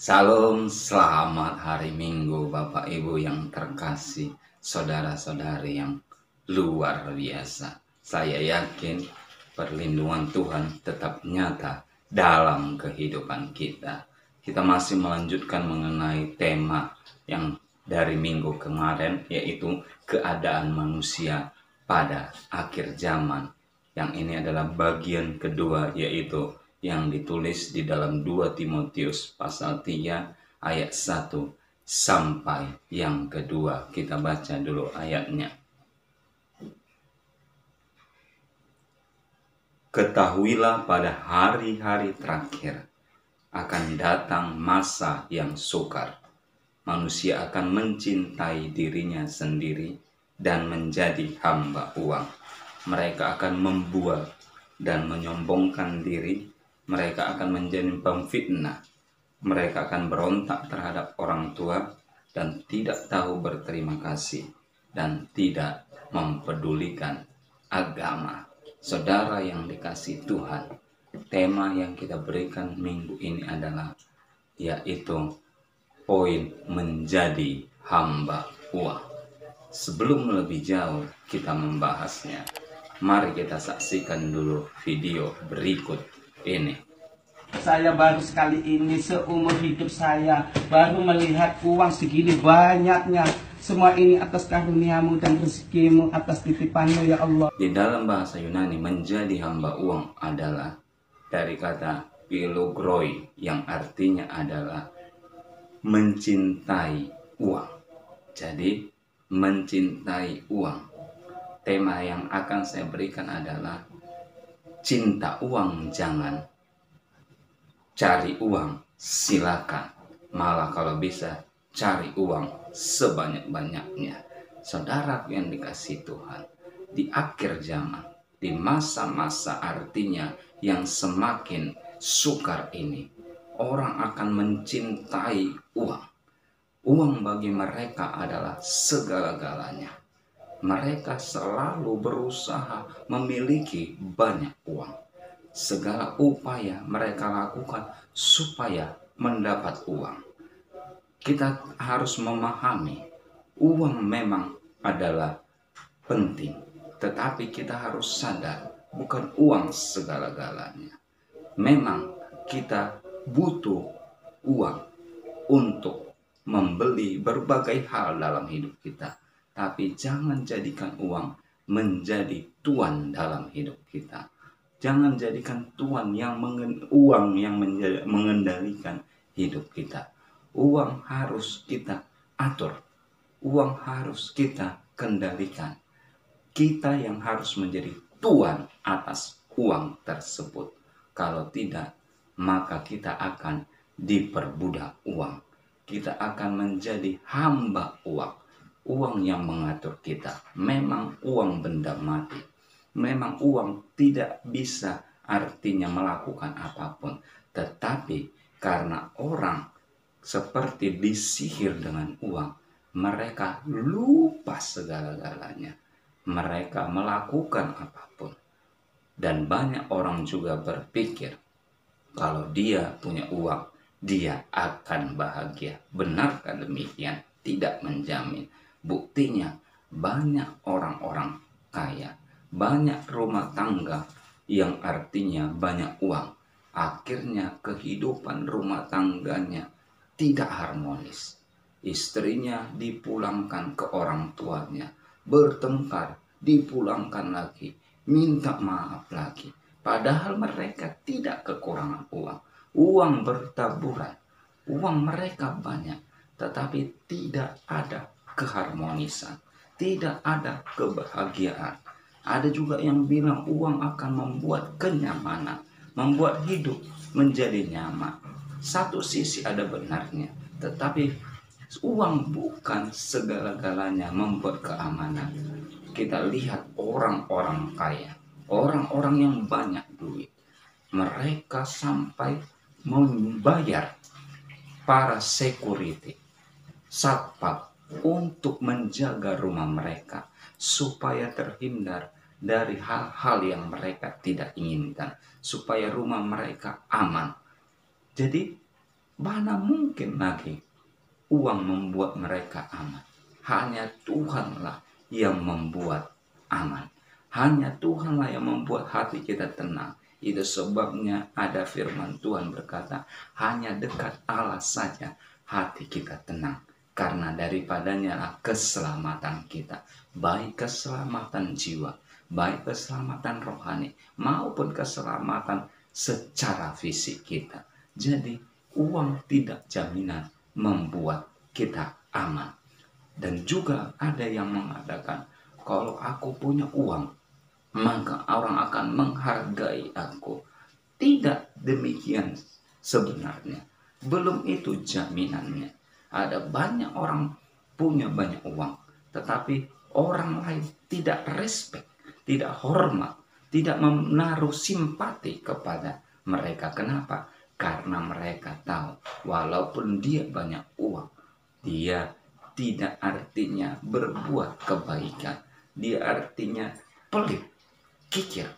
Salam, selamat hari Minggu Bapak Ibu yang terkasih, saudara-saudari yang luar biasa. Saya yakin perlindungan Tuhan tetap nyata dalam kehidupan kita. Kita masih melanjutkan mengenai tema yang dari minggu kemarin, yaitu keadaan manusia pada akhir zaman. Yang ini adalah bagian kedua, yaitu yang ditulis di dalam 2 Timotius pasal 3 ayat 1 sampai yang kedua. Kita baca dulu ayatnya. Ketahuilah pada hari-hari terakhir akan datang masa yang sukar. Manusia akan mencintai dirinya sendiri dan menjadi hamba uang. Mereka akan membual dan menyombongkan diri. Mereka akan menjadi pemfitnah. Mereka akan berontak terhadap orang tua dan tidak tahu berterima kasih dan tidak mempedulikan agama. Saudara yang dikasihi Tuhan, tema yang kita berikan minggu ini adalah yaitu poin menjadi hamba uang. Sebelum lebih jauh kita membahasnya, mari kita saksikan dulu video berikut ini. Saya baru sekali ini seumur hidup saya baru melihat uang segini banyaknya. Semua ini atas karuniamu dan rezekimu, atas titipanmu ya Allah. Di dalam bahasa Yunani, menjadi hamba uang adalah dari kata pilogroi yang artinya adalah mencintai uang. Jadi mencintai uang. Tema yang akan saya berikan adalah cinta uang jangan, cari uang silakan, malah kalau bisa cari uang sebanyak-banyaknya. Saudara yang dikasihi Tuhan, di akhir zaman, di masa-masa artinya yang semakin sukar ini, orang akan mencintai uang. Uang bagi mereka adalah segala-galanya. Mereka selalu berusaha memiliki banyak uang. Segala upaya mereka lakukan supaya mendapat uang. Kita harus memahami, uang memang adalah penting, tetapi kita harus sadar, bukan uang segala-galanya. Memang kita butuh uang untuk membeli berbagai hal dalam hidup kita, tapi jangan jadikan uang menjadi tuan dalam hidup kita. Jangan jadikan uang yang mengendalikan hidup kita. Uang harus kita atur. Uang harus kita kendalikan. Kita yang harus menjadi tuan atas uang tersebut. Kalau tidak, maka kita akan diperbudak uang. Kita akan menjadi hamba uang. Uang yang mengatur kita. Memang uang benda mati. Memang uang tidak bisa artinya melakukan apapun. Tetapi karena orang seperti disihir dengan uang, mereka lupa segala-galanya. Mereka melakukan apapun. Dan banyak orang juga berpikir kalau dia punya uang, dia akan bahagia. Benarkah demikian? Tidak menjamin. Buktinya banyak orang-orang kaya, banyak rumah tangga yang artinya banyak uang. Akhirnya kehidupan rumah tangganya tidak harmonis. Istrinya dipulangkan ke orang tuanya, bertengkar, dipulangkan lagi, minta maaf lagi. Padahal mereka tidak kekurangan uang. Uang bertaburan, uang mereka banyak, tetapi tidak ada keharmonisan, tidak ada kebahagiaan. Ada juga yang bilang uang akan membuat kenyamanan, membuat hidup menjadi nyaman. Satu sisi ada benarnya, tetapi uang bukan segala-galanya membuat keamanan. Kita lihat orang-orang kaya, orang-orang yang banyak duit, mereka sampai membayar para security, satpam, untuk menjaga rumah mereka supaya terhindar dari hal-hal yang mereka tidak inginkan, supaya rumah mereka aman. Jadi Mana mungkin lagi uang membuat mereka aman. Hanya Tuhanlah yang membuat aman. Hanya Tuhanlah yang membuat hati kita tenang. Itu sebabnya ada firman Tuhan berkata, hanya dekat Allah saja hati kita tenang. Karena daripadanya lah keselamatan kita. Baik keselamatan jiwa, baik keselamatan rohani, maupun keselamatan secara fisik kita. Jadi uang tidak jaminan membuat kita aman. Dan juga ada yang mengatakan, kalau aku punya uang, maka orang akan menghargai aku. Tidak demikian sebenarnya. Belum itu jaminannya. Ada banyak orang punya banyak uang, tetapi orang lain tidak respect, tidak hormat, tidak menaruh simpati kepada mereka. Kenapa? Karena mereka tahu walaupun dia banyak uang, dia tidak artinya berbuat kebaikan. Dia artinya pelit, kikir.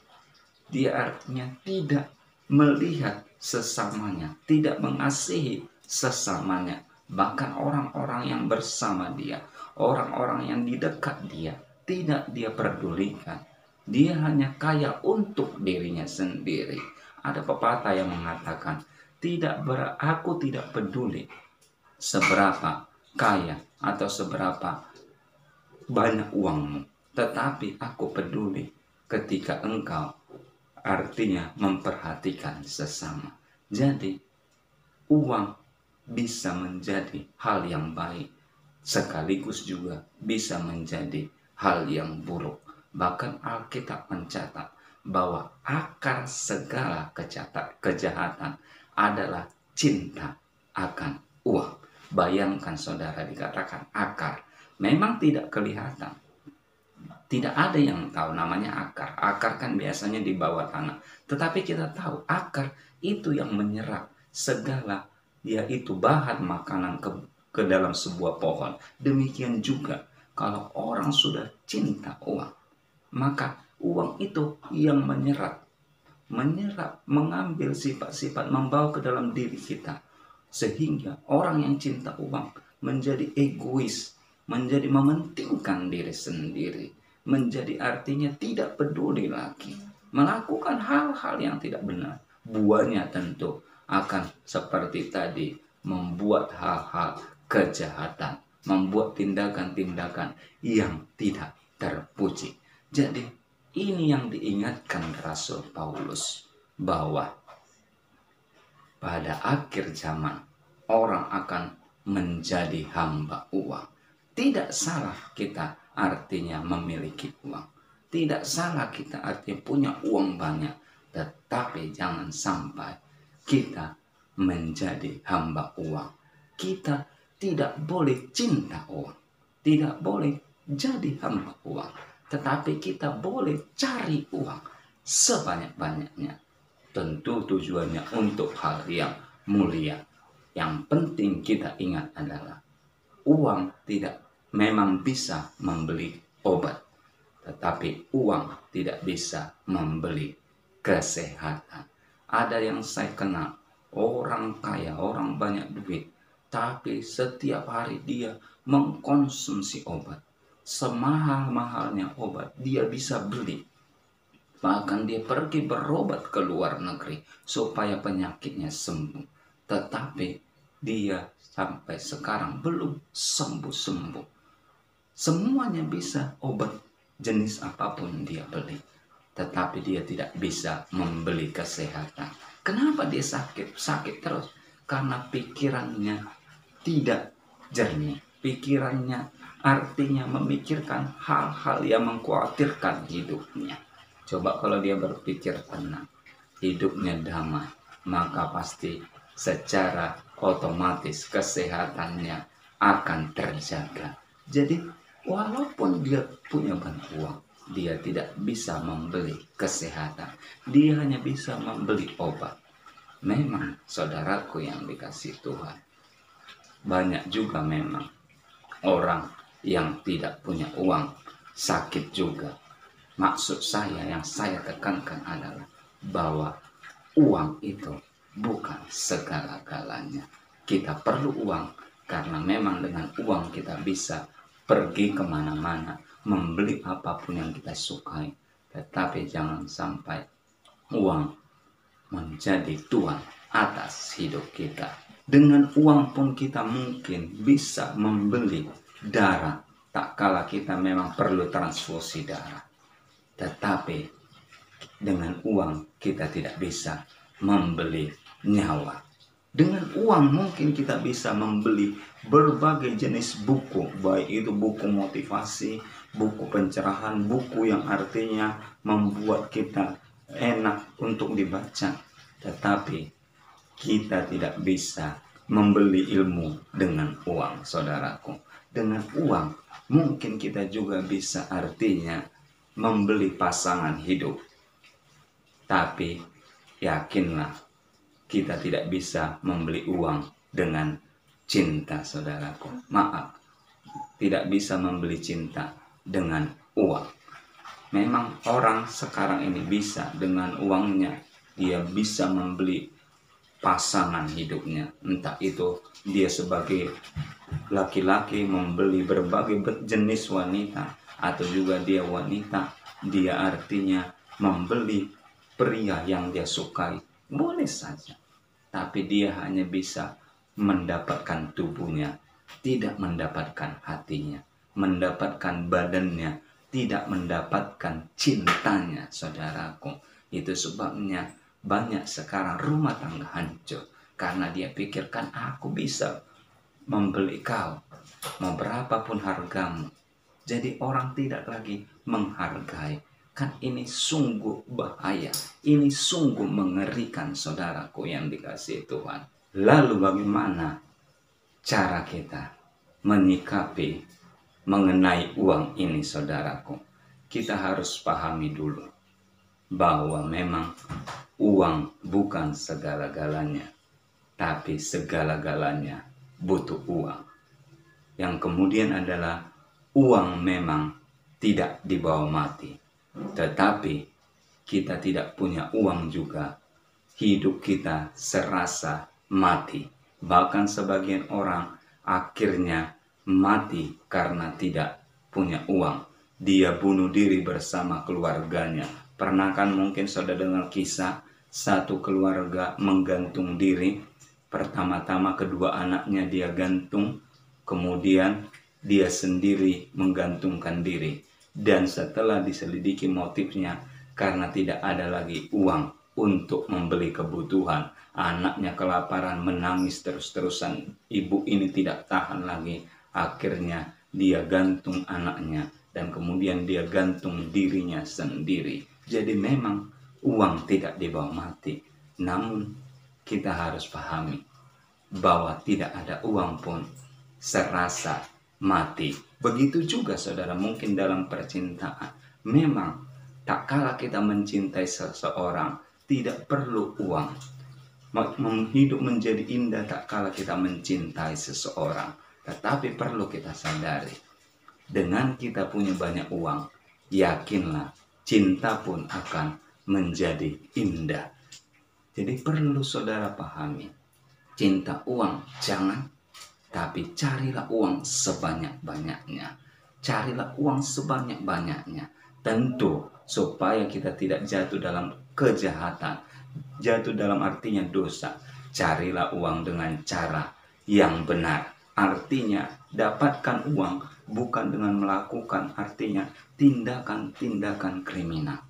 Dia artinya tidak melihat sesamanya, tidak mengasihi sesamanya. Bahkan orang-orang yang bersama dia, orang-orang yang di dekat dia, tidak dia pedulikan. Dia hanya kaya untuk dirinya sendiri. Ada pepatah yang mengatakan, aku tidak peduli seberapa kaya atau seberapa banyak uangmu, tetapi aku peduli ketika engkau artinya memperhatikan sesama. Jadi uang bisa menjadi hal yang baik, sekaligus juga bisa menjadi hal yang buruk. Bahkan Alkitab mencatat bahwa akar segala kejahatan adalah cinta akan uang. Bayangkan saudara, dikatakan akar. Memang tidak kelihatan. Tidak ada yang tahu namanya akar. Akar kan biasanya di bawah tanah. Tetapi kita tahu akar itu yang menyerap segala, yaitu bahan makanan ke dalam sebuah pohon. Demikian juga kalau orang sudah cinta uang, maka uang itu yang menyerap, mengambil sifat-sifat, membawa ke dalam diri kita. Sehingga orang yang cinta uang menjadi egois, menjadi mementingkan diri sendiri, menjadi artinya tidak peduli lagi, melakukan hal-hal yang tidak benar. Buahnya tentu akan seperti tadi, membuat hal-hal kejahatan, membuat tindakan-tindakan yang tidak terpuji. Jadi ini yang diingatkan Rasul Paulus, bahwa pada akhir zaman orang akan menjadi hamba uang. Tidak salah kita artinya memiliki uang. Tidak salah kita artinya punya uang banyak. Tetapi jangan sampai kita menjadi hamba uang. Kita tidak boleh cinta uang. Tidak boleh jadi hamba uang. Tetapi kita boleh cari uang sebanyak-banyaknya. Tentu tujuannya untuk hal yang mulia. Yang penting kita ingat adalah uang tidak memang bisa membeli obat, tetapi uang tidak bisa membeli kesehatan. Ada yang saya kenal, orang kaya, orang banyak duit, tapi setiap hari dia mengkonsumsi obat. Semahal-mahalnya obat dia bisa beli. Bahkan dia pergi berobat ke luar negeri supaya penyakitnya sembuh. Tetapi dia sampai sekarang belum sembuh-sembuh. Semuanya bisa, obat jenis apapun dia beli. Tetapi dia tidak bisa membeli kesehatan. Kenapa dia sakit? Sakit terus. Karena pikirannya tidak jernih. Pikirannya artinya memikirkan hal-hal yang mengkhawatirkan hidupnya. Coba kalau dia berpikir tenang, hidupnya damai, maka pasti secara otomatis kesehatannya akan terjaga. Jadi walaupun dia punya banyak uang, dia tidak bisa membeli kesehatan. Dia hanya bisa membeli obat. Memang saudaraku yang dikasih Tuhan, banyak juga memang orang yang tidak punya uang sakit juga. Maksud saya yang saya tekankan adalah bahwa uang itu bukan segala-galanya. kita perlu uang karena memang dengan uang kita bisa pergi kemana-mana, membeli apapun yang kita sukai. Tetapi jangan sampai uang menjadi tuan atas hidup kita. Dengan uang pun kita mungkin bisa membeli darah, tak kala kita memang perlu transfusi darah. Tetapi dengan uang kita tidak bisa membeli nyawa. Dengan uang mungkin kita bisa membeli berbagai jenis buku, baik itu buku motivasi, buku pencerahan, buku yang artinya membuat kita enak untuk dibaca. Tetapi kita tidak bisa membeli ilmu dengan uang, saudaraku. Dengan uang mungkin kita juga bisa artinya membeli pasangan hidup. Tapi yakinlah, kita tidak bisa membeli uang dengan cinta, saudaraku. Maaf, tidak bisa membeli cinta dengan uang. Memang orang sekarang ini bisa dengan uangnya, dia bisa membeli pasangan hidupnya. Entah itu dia sebagai laki-laki membeli berbagai jenis wanita, atau juga dia wanita, dia artinya membeli pria yang dia sukai. Boleh saja. Tapi dia hanya bisa mendapatkan tubuhnya, tidak mendapatkan hatinya, mendapatkan badannya, tidak mendapatkan cintanya, saudaraku. Itu sebabnya banyak sekarang rumah tangga hancur, karena dia pikirkan aku bisa membeli kau, mau berapapun hargamu. Jadi orang tidak lagi menghargai. Kan ini sungguh bahaya, ini sungguh mengerikan, saudaraku yang dikasihi Tuhan. Lalu bagaimana cara kita menyikapi mengenai uang ini, saudaraku? Kita harus pahami dulu bahwa memang uang bukan segala-galanya, tapi segala-galanya butuh uang. Yang kemudian adalah uang memang tidak dibawa mati. Tetapi kita tidak punya uang juga, hidup kita serasa mati. Bahkan sebagian orang akhirnya mati karena tidak punya uang. Dia bunuh diri bersama keluarganya. Pernah kan mungkin saudara dengar kisah satu keluarga menggantung diri. Pertama-tama kedua anaknya dia gantung, kemudian dia sendiri menggantungkan diri. Dan setelah diselidiki motifnya, karena tidak ada lagi uang untuk membeli kebutuhan, anaknya kelaparan, menangis terus-terusan, ibu ini tidak tahan lagi, akhirnya dia gantung anaknya, dan kemudian dia gantung dirinya sendiri. Jadi memang uang tidak dibawa mati, namun kita harus pahami bahwa tidak ada uang pun serasa mati. Begitu juga saudara, mungkin dalam percintaan, memang tak kala kita mencintai seseorang tidak perlu uang. Hidup menjadi indah tak kala kita mencintai seseorang. Tetapi perlu kita sadari, dengan kita punya banyak uang, yakinlah cinta pun akan menjadi indah. Jadi perlu saudara pahami, cinta uang jangan, tapi carilah uang sebanyak-banyaknya. Carilah uang sebanyak-banyaknya. Tentu supaya kita tidak jatuh dalam kejahatan. Jatuh dalam artinya dosa. Carilah uang dengan cara yang benar. Artinya dapatkan uang bukan dengan melakukan artinya tindakan-tindakan kriminal.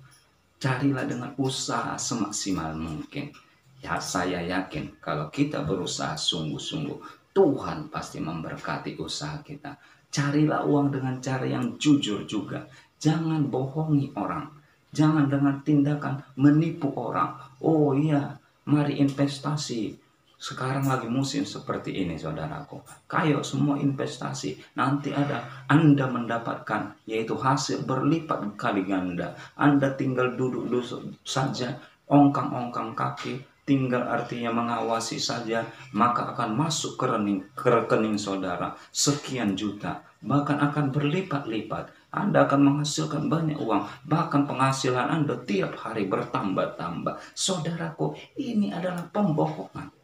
Carilah dengan usaha semaksimal mungkin. Ya, saya yakin kalau kita berusaha sungguh-sungguh, Tuhan pasti memberkati usaha kita. Carilah uang dengan cara yang jujur juga. Jangan bohongi orang. Jangan dengan tindakan menipu orang. Oh iya, mari investasi. Sekarang lagi musim seperti ini, saudaraku. Kayo semua investasi. Nanti ada Anda mendapatkan, yaitu hasil berlipat kali ganda. Anda tinggal duduk saja, ongkang-ongkang kaki, tinggal artinya mengawasi saja, maka akan masuk ke rekening saudara sekian juta, bahkan akan berlipat-lipat. Anda akan menghasilkan banyak uang, bahkan penghasilan Anda tiap hari bertambah-tambah. Saudaraku, ini adalah pembohongan.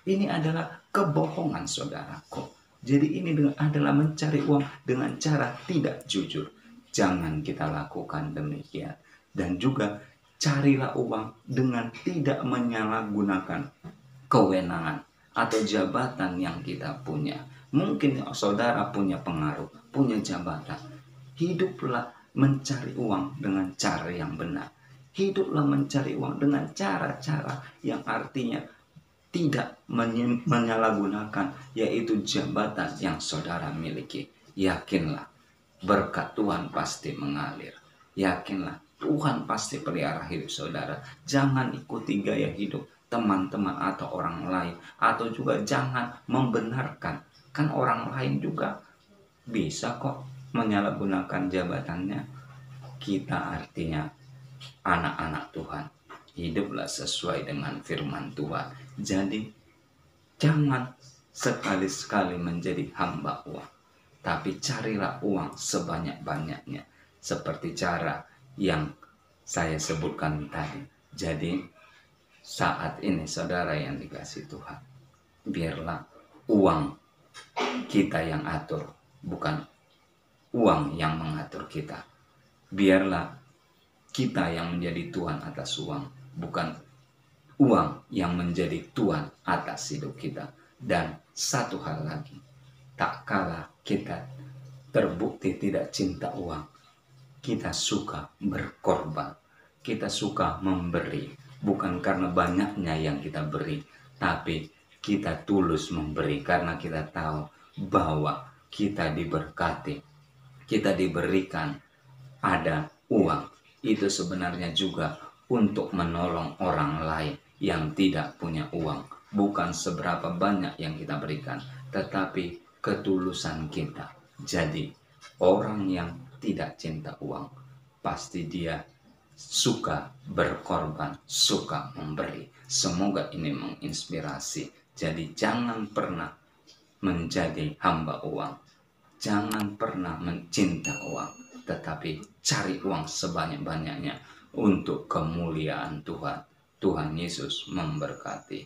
Ini adalah kebohongan, saudaraku. Jadi ini adalah mencari uang dengan cara tidak jujur. Jangan kita lakukan demikian. Dan juga carilah uang dengan tidak menyalahgunakan kewenangan atau jabatan yang kita punya. Mungkin saudara punya pengaruh, punya jabatan. Hiduplah mencari uang dengan cara yang benar. Hiduplah mencari uang dengan cara-cara yang artinya tidak menyalahgunakan, yaitu jabatan yang saudara miliki. Yakinlah, berkat Tuhan pasti mengalir. Yakinlah, Tuhan pasti pelihara hidup saudara. Jangan ikuti gaya hidup teman-teman atau orang lain. Atau juga jangan membenarkan. Kan orang lain juga bisa kok menyalahgunakan jabatannya. Kita artinya anak-anak Tuhan. Hiduplah sesuai dengan firman Tuhan. Jadi jangan sekali-sekali menjadi hamba uang. Tapi carilah uang sebanyak-banyaknya. Seperti cara yang saya sebutkan tadi. Jadi saat ini saudara yang dikasihi Tuhan, biarlah uang kita yang atur, bukan uang yang mengatur kita. Biarlah kita yang menjadi tuan atas uang, bukan uang yang menjadi tuan atas hidup kita. Dan satu hal lagi, tak kalah kita terbukti tidak cinta uang, kita suka berkorban, kita suka memberi, bukan karena banyaknya yang kita beri, tapi kita tulus memberi karena kita tahu bahwa kita diberkati, kita diberikan ada uang. Itu sebenarnya juga untuk menolong orang lain yang tidak punya uang. Bukan seberapa banyak yang kita berikan, tetapi ketulusan kita. Jadi orang yang tidak cinta uang, pasti dia suka berkorban, suka memberi. Semoga ini menginspirasi. Jadi jangan pernah menjadi hamba uang. Jangan pernah mencinta uang, tetapi cari uang sebanyak-banyaknya untuk kemuliaan Tuhan. Tuhan Yesus memberkati.